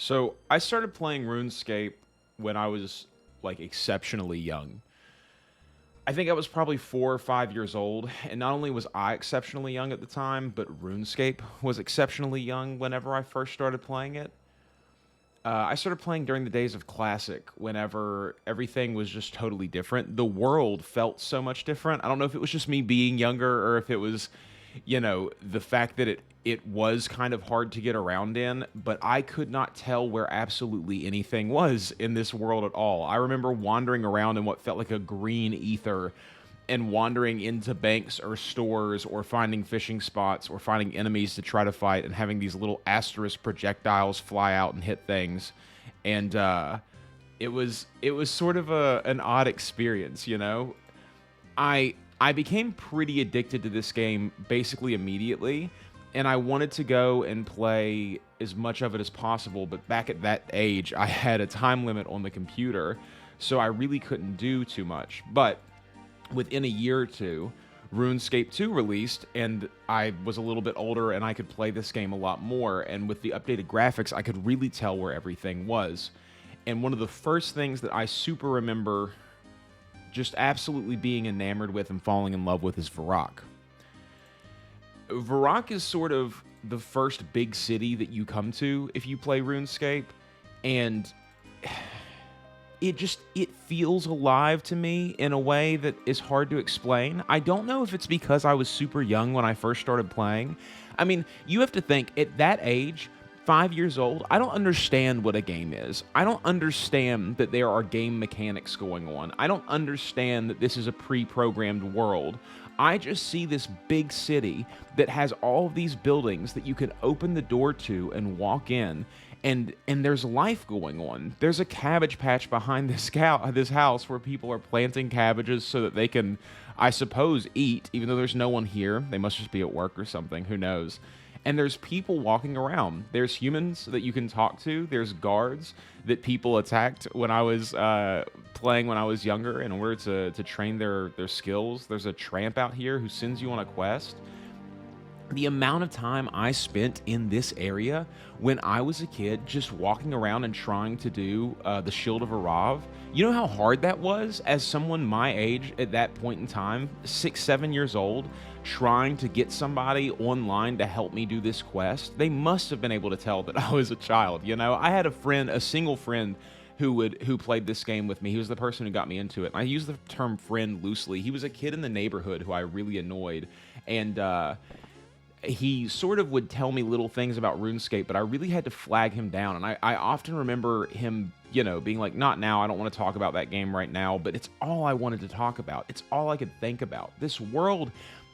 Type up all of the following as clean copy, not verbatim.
So I started playing RuneScape when I was like exceptionally young. I think I was probably 4 or 5 years old, and not only was I exceptionally young at the time, but RuneScape was exceptionally young whenever I first started playing it. I started playing during the days of Classic, whenever everything was just totally different. The world felt so much different. I don't know if it was just me being younger or if it was, the fact that it was kind of hard to get around in, but I could not tell where absolutely anything was in this world at all. I remember wandering around in what felt like a green ether and wandering into banks or stores or finding fishing spots or finding enemies to try to fight and having these little asterisk projectiles fly out and hit things. And it was sort of an odd experience. I became pretty addicted to this game basically immediately, and I wanted to go and play as much of it as possible, but back at that age, I had a time limit on the computer, so I really couldn't do too much. But within a year or two, RuneScape 2 released, and I was a little bit older and I could play this game a lot more. And with the updated graphics, I could really tell where everything was. And one of the first things that I super remember just absolutely being enamored with and falling in love with is Varrock. Varrock is sort of the first big city that you come to if you play RuneScape, and it feels alive to me in a way that is hard to explain. I don't know if it's because I was super young when I first started playing. I mean, you have to think at that age, 5 years old, I don't understand what a game is. I don't understand that there are game mechanics going on. I don't understand that this is a pre-programmed world. I just see this big city that has all of these buildings that you can open the door to and walk in, and there's life going on. There's a cabbage patch behind this house where people are planting cabbages so that they can, I suppose, eat, even though there's no one here. They must just be at work or something. Who knows? And there's people walking around. There's humans that you can talk to. There's guards that people attacked when I was playing when I was younger in order to train their skills. There's a tramp out here who sends you on a quest. The amount of time I spent in this area when I was a kid just walking around and trying to do the Shield of Arav, you know how hard that was as someone my age at that point in time, 6, 7 years old, trying to get somebody online to help me do this quest? They must have been able to tell that I was a child. I had a single friend who played this game with me. He was the person who got me into it. And I use the term friend loosely. He was a kid in the neighborhood who I really annoyed, and he sort of would tell me little things about RuneScape, but I really had to flag him down. And I often remember him, being like, not now, I don't want to talk about that game right now, but it's all I wanted to talk about. It's all I could think about. This world,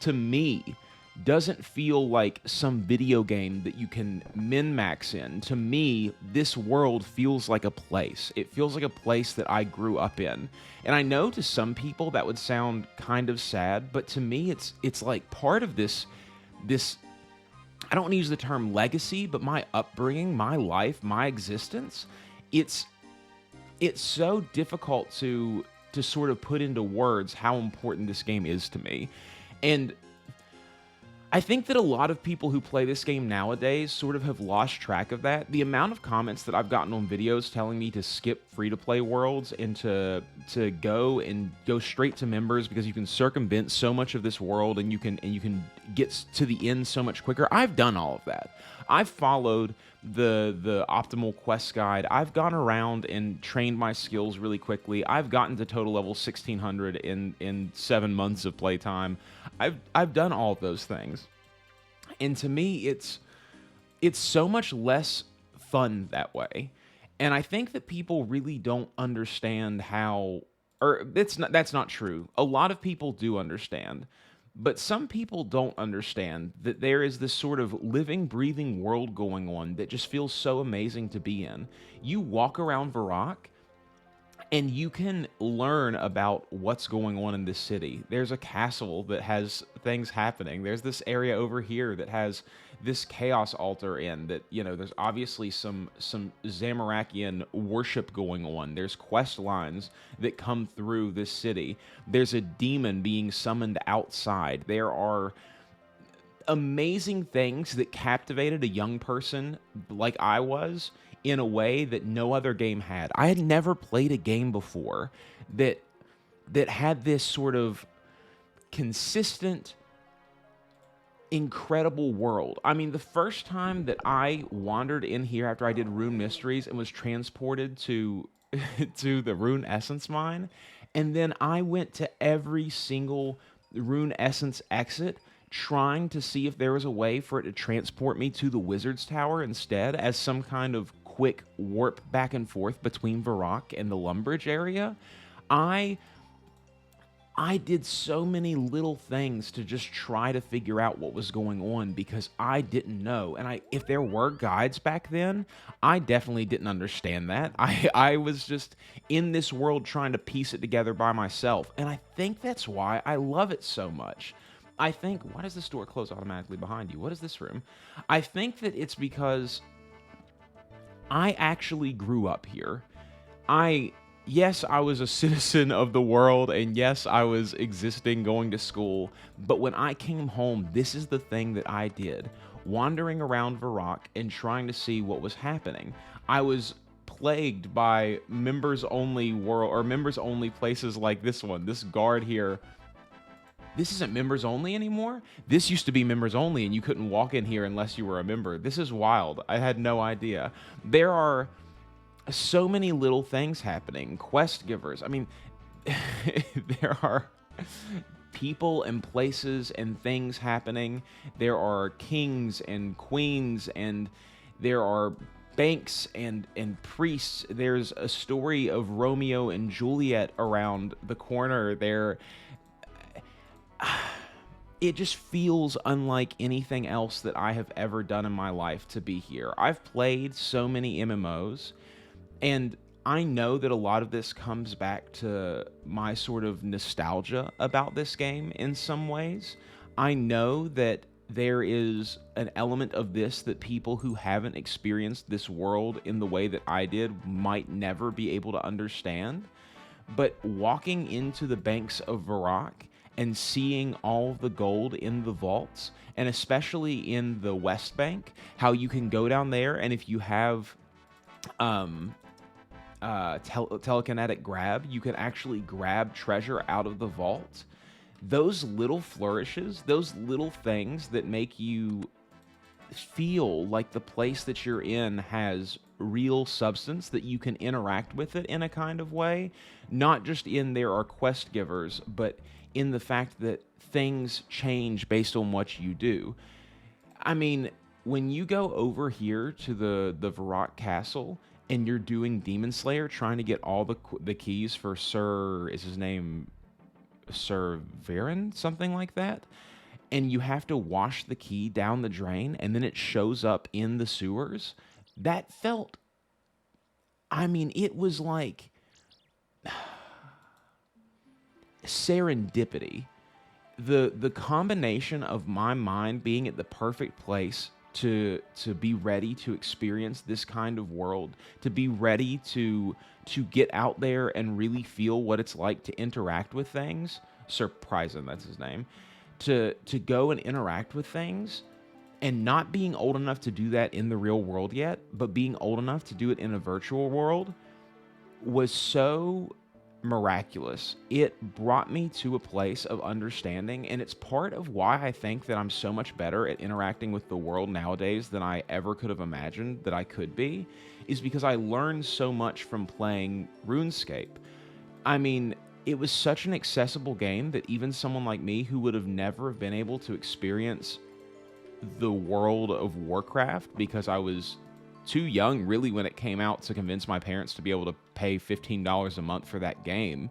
to me, doesn't feel like some video game that you can min-max in. To me, this world feels like a place. It feels like a place that I grew up in. And I know to some people that would sound kind of sad, but to me, it's like part of this, I don't want to use the term legacy, but my upbringing, my life, my existence. It's so difficult to sort of put into words how important this game is to me. And I think that a lot of people who play this game nowadays sort of have lost track of that. The amount of comments that I've gotten on videos telling me to skip free-to-play worlds and to go straight to members because you can circumvent so much of this world and you can get to the end so much quicker. I've done all of that. I've followed the optimal quest guide. I've gone around and trained my skills really quickly. I've gotten to total level 1600 in 7 months of playtime. I've done all of those things. And to me, it's so much less fun that way. And I think that people really don't understand how, or that's not true. A lot of people do understand, but some people don't understand that there is this sort of living, breathing world going on that just feels so amazing to be in. You walk around Varrock, and you can learn about what's going on in this city. There's a castle that has things happening. There's this area over here that has this chaos altar in that, there's obviously some Zamorakian worship going on. There's quest lines that come through this city. There's a demon being summoned outside. There are amazing things that captivated a young person like I was in a way that no other game had. I had never played a game before that had this sort of consistent, incredible world. I mean, the first time that I wandered in here after I did Rune Mysteries and was transported to to the Rune Essence mine, and then I went to every single Rune Essence exit trying to see if there was a way for it to transport me to the Wizard's Tower instead as some kind of quick warp back and forth between Varrock and the Lumbridge area. I I did so many little things to just try to figure out what was going on because I didn't know. And if there were guides back then, I definitely didn't understand that. I was just in this world trying to piece it together by myself. And I think that's why I love it so much. I think, why does this door close automatically behind you? What is this room? I think that it's because I actually grew up here. Yes, I was a citizen of the world, and yes, I was existing, going to school, but when I came home, this is the thing that I did, wandering around Varrock and trying to see what was happening. I was plagued by members-only world, or members-only places like this one, this guard here. This isn't members only anymore? This used to be members only, and you couldn't walk in here unless you were a member. This is wild. I had no idea. There are so many little things happening. Quest givers. I mean, there are people and places and things happening. There are kings and queens, and there are banks and priests. There's a story of Romeo and Juliet around the corner there. It just feels unlike anything else that I have ever done in my life to be here. I've played so many MMOs, and I know that a lot of this comes back to my sort of nostalgia about this game in some ways. I know that there is an element of this that people who haven't experienced this world in the way that I did might never be able to understand. But walking into the banks of Varrock and seeing all the gold in the vaults, and especially in the West Bank, how you can go down there, and if you have telekinetic grab, you can actually grab treasure out of the vault. Those little flourishes, those little things that make you feel like the place that you're in has real substance, that you can interact with it in a kind of way, not just in there are quest givers, but in the fact that things change based on what you do. I mean, when you go over here to the Varrock Castle and you're doing Demon Slayer, trying to get all the keys for Sir, is his name Sir Varen, something like that, and you have to wash the key down the drain, and then it shows up in the sewers, that felt, I mean, it was like serendipity. The combination of my mind being at the perfect place to be ready to experience this kind of world, to be ready to get out there and really feel what it's like to interact with things. Sir Prison, that's his name. To go and interact with things, and not being old enough to do that in the real world yet, but being old enough to do it in a virtual world, was so miraculous. It brought me to a place of understanding, and it's part of why I think that I'm so much better at interacting with the world nowadays than I ever could have imagined that I could be, is because I learned so much from playing RuneScape. I mean, it was such an accessible game that even someone like me who would have never been able to experience the world of Warcraft because I was too young really when it came out to convince my parents to be able to pay $15 a month for that game.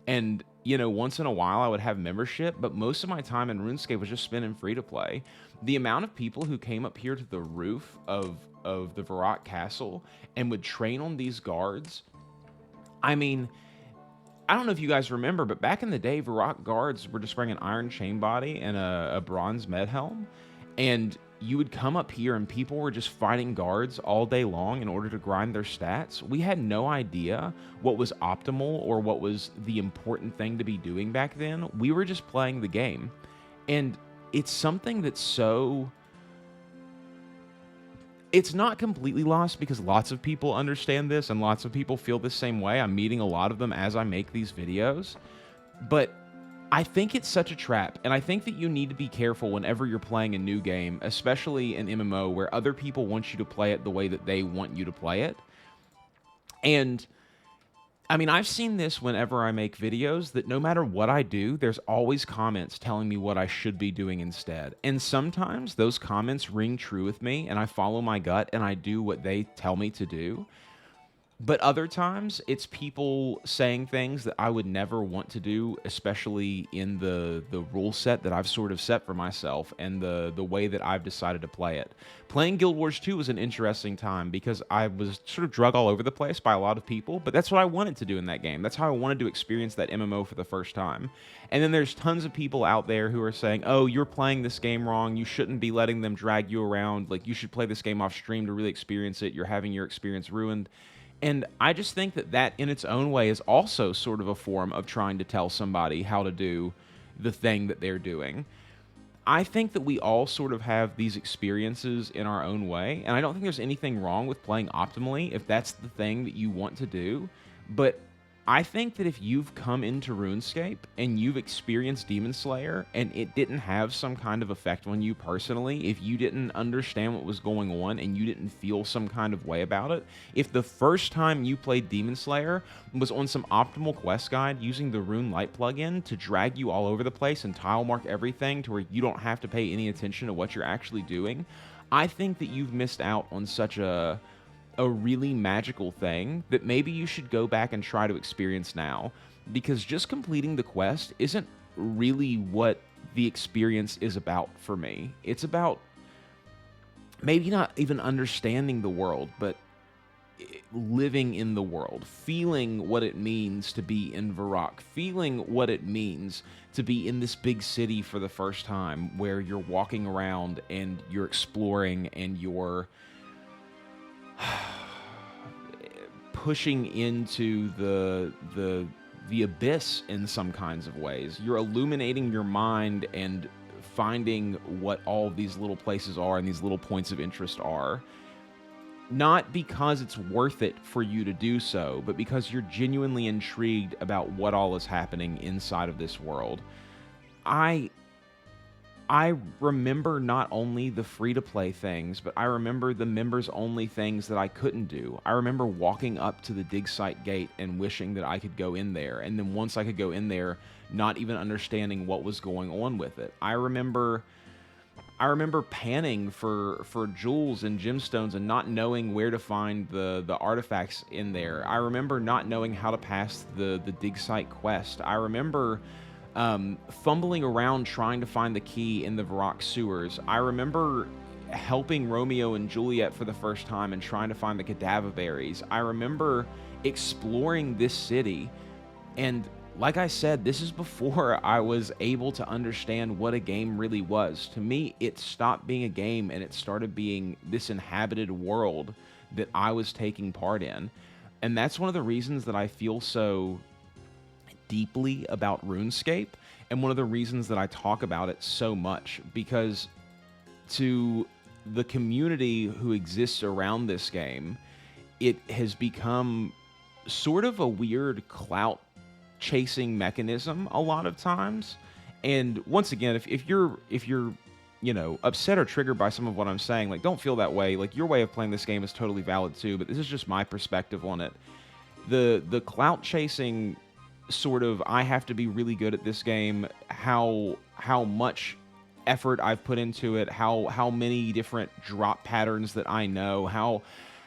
And, you know, once in a while I would have membership, but most of my time in RuneScape was just spending free to play. The amount of people who came up here to the roof of the Varrock Castle and would train on these guards, I mean, I don't know if you guys remember, but back in the day, Varrock guards were just wearing an iron chain body and a bronze med helm. And you would come up here and people were just fighting guards all day long in order to grind their stats. We had no idea what was optimal or what was the important thing to be doing back then. We were just playing the game. And it's something that's so... It's not completely lost because lots of people understand this and lots of people feel the same way. I'm meeting a lot of them as I make these videos. But I think it's such a trap, and I think that you need to be careful whenever you're playing a new game, especially an MMO where other people want you to play it the way that they want you to play it. And I mean, I've seen this whenever I make videos that no matter what I do, there's always comments telling me what I should be doing instead. And sometimes those comments ring true with me and I follow my gut and I do what they tell me to do. But other times, it's people saying things that I would never want to do, especially in the rule set that I've sort of set for myself and the way that I've decided to play it. Playing Guild Wars 2 was an interesting time because I was sort of drug all over the place by a lot of people, but that's what I wanted to do in that game. That's how I wanted to experience that MMO for the first time. And then there's tons of people out there who are saying, oh, you're playing this game wrong. You shouldn't be letting them drag you around. Like, you should play this game off stream to really experience it. You're having your experience ruined. And I just think that that in its own way is also sort of a form of trying to tell somebody how to do the thing that they're doing. I think that we all sort of have these experiences in our own way, and I don't think there's anything wrong with playing optimally if that's the thing that you want to do, but I think that if you've come into RuneScape and you've experienced Demon Slayer and it didn't have some kind of effect on you personally, if you didn't understand what was going on and you didn't feel some kind of way about it, if the first time you played Demon Slayer was on some optimal quest guide using the Rune Light plugin to drag you all over the place and tile mark everything to where you don't have to pay any attention to what you're actually doing, I think that you've missed out on such a really magical thing that maybe you should go back and try to experience now, because just completing the quest isn't really what the experience is about for me. It's about maybe not even understanding the world, but living in the world, feeling what it means to be in Varrock, feeling what it means to be in this big city for the first time where you're walking around and you're exploring and you're pushing into the abyss in some kinds of ways. You're illuminating your mind and finding what all of these little places are and these little points of interest are. Not because it's worth it for you to do so, but because you're genuinely intrigued about what all is happening inside of this world. I remember not only the free-to-play things, but I remember the members-only things that I couldn't do. I remember walking up to the dig site gate and wishing that I could go in there, and then once I could go in there, not even understanding what was going on with it. I remember panning for jewels and gemstones and not knowing where to find the artifacts in there. I remember not knowing how to pass the dig site quest. I remember fumbling around trying to find the key in the Varrock sewers. I remember helping Romeo and Juliet for the first time and trying to find the cadaver berries. I remember exploring this city, and like I said, this is before I was able to understand what a game really was. To me, it stopped being a game and it started being this inhabited world that I was taking part in. And that's one of the reasons that I feel so deeply about RuneScape, and one of the reasons that I talk about it so much, because to the community who exists around this game, it has become sort of a weird clout chasing mechanism a lot of times. And once again, if you're you know, upset or triggered by some of what I'm saying, like, don't feel that way. Like, your way of playing this game is totally valid too, but this is just my perspective on it. The clout chasing sort of, I have to be really good at this game, how much effort I've put into it, how many different drop patterns that I know, how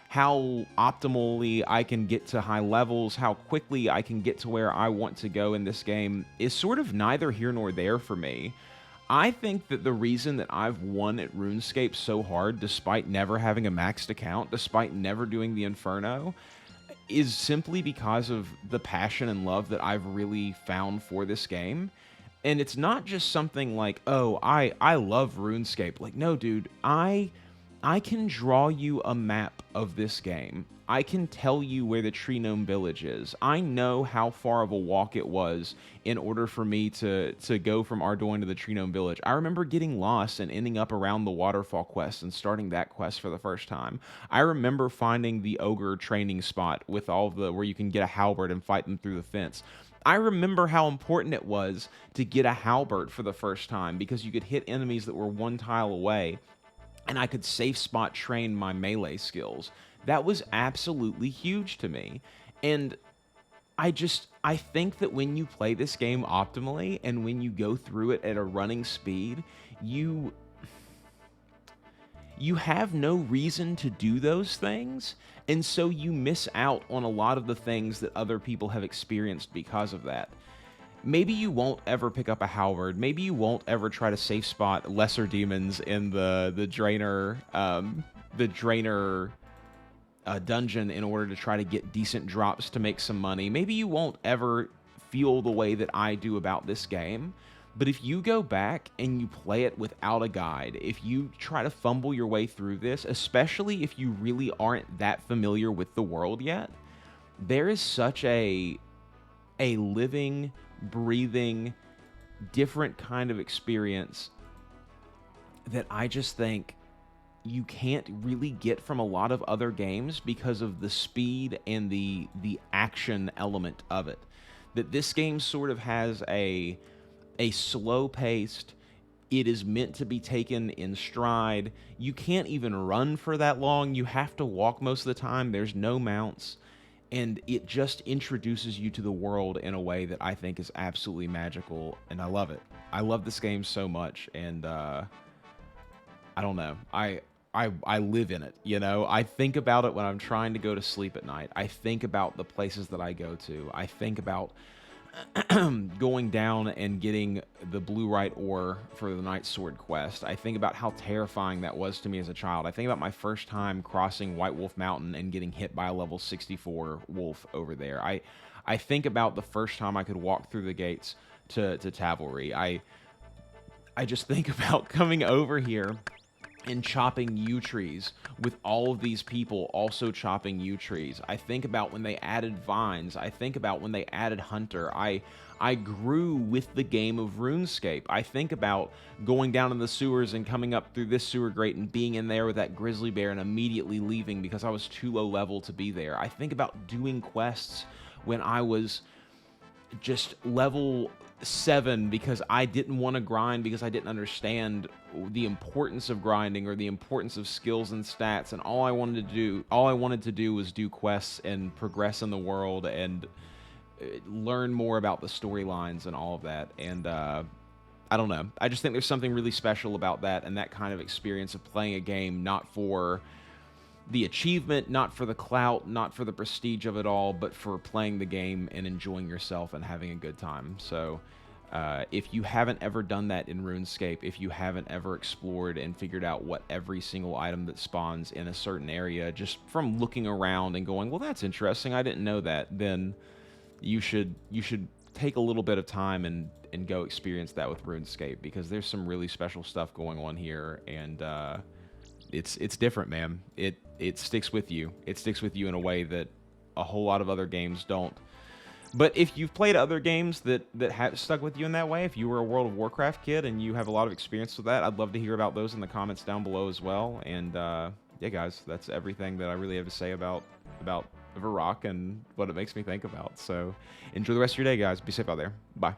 optimally I can get to high levels, how quickly I can get to where I want to go in this game is sort of neither here nor there for me. I think that the reason that I've won at RuneScape so hard, despite never having a maxed account, despite never doing the Inferno, is simply because of the passion and love that I've really found for this game. And it's not just something like, oh, I love RuneScape. Like, no, dude, I I can draw you a map of this game. I can tell you where the Tree Gnome Village is. I know how far of a walk it was in order for me to go from Ardoin to the Tree Gnome Village. I remember getting lost and ending up around the Waterfall quest and starting that quest for the first time. I remember finding the ogre training spot with all the where you can get a halberd and fight them through the fence. I remember how important it was to get a halberd for the first time because you could hit enemies that were one tile away and I could safe spot train my melee skills. That was absolutely huge to me. And I think that when you play this game optimally and when you go through it at a running speed, you have no reason to do those things, and so you miss out on a lot of the things that other people have experienced because of that. Maybe you won't ever pick up a halberd. Maybe you won't ever try to safe spot lesser demons in the drainer dungeon in order to try to get decent drops to make some money. Maybe you won't ever feel the way that I do about this game. But if you go back and you play it without a guide, if you try to fumble your way through this, especially if you really aren't that familiar with the world yet, there is such a living, breathing, different kind of experience that I just think you can't really get from a lot of other games because of the speed and the action element of it. That this game sort of has a slow-paced, it is meant to be taken in stride. You can't even run for that long. You have to walk most of the time. There's no mounts. And it just introduces you to the world in a way that I think is absolutely magical, and I love it. I love this game so much, and I don't know. I live in it, you know? I think about it when I'm trying to go to sleep at night. I think about the places that I go to. I think about going down and getting the blue right ore for the Night Sword quest. I think about how terrifying that was to me as a child. I think about my first time crossing White Wolf Mountain and getting hit by a level 64 wolf over there. I think about the first time I could walk through the gates to Tavelry. I just think about coming over here and chopping yew trees with all of these people also chopping yew trees. I think about when they added vines. I think about when they added hunter. I grew with the game of RuneScape. I think about going down in the sewers and coming up through this sewer grate and being in there with that grizzly bear and immediately leaving because I was too low level to be there. I think about doing quests when I was just level 7 because I didn't want to grind because I didn't understand the importance of grinding or the importance of skills and stats, and all I wanted to do was do quests and progress in the world and learn more about the storylines and all of that. And I don't know. I just think there's something really special about that and that kind of experience of playing a game not for the achievement, not for the clout, not for the prestige of it all, but for playing the game and enjoying yourself and having a good time. So if you haven't ever done that in RuneScape, if you haven't ever explored and figured out what every single item that spawns in a certain area, just from looking around and going, well, that's interesting, I didn't know that, then you should take a little bit of time and go experience that with RuneScape, because there's some really special stuff going on here, and it's different, man. It sticks with you. It sticks with you in a way that a whole lot of other games don't. But if you've played other games that have stuck with you in that way, if you were a World of Warcraft kid and you have a lot of experience with that, I'd love to hear about those in the comments down below as well. And yeah, guys, that's everything that I really have to say about Varrock and what it makes me think about. So enjoy the rest of your day, guys. Be safe out there. Bye.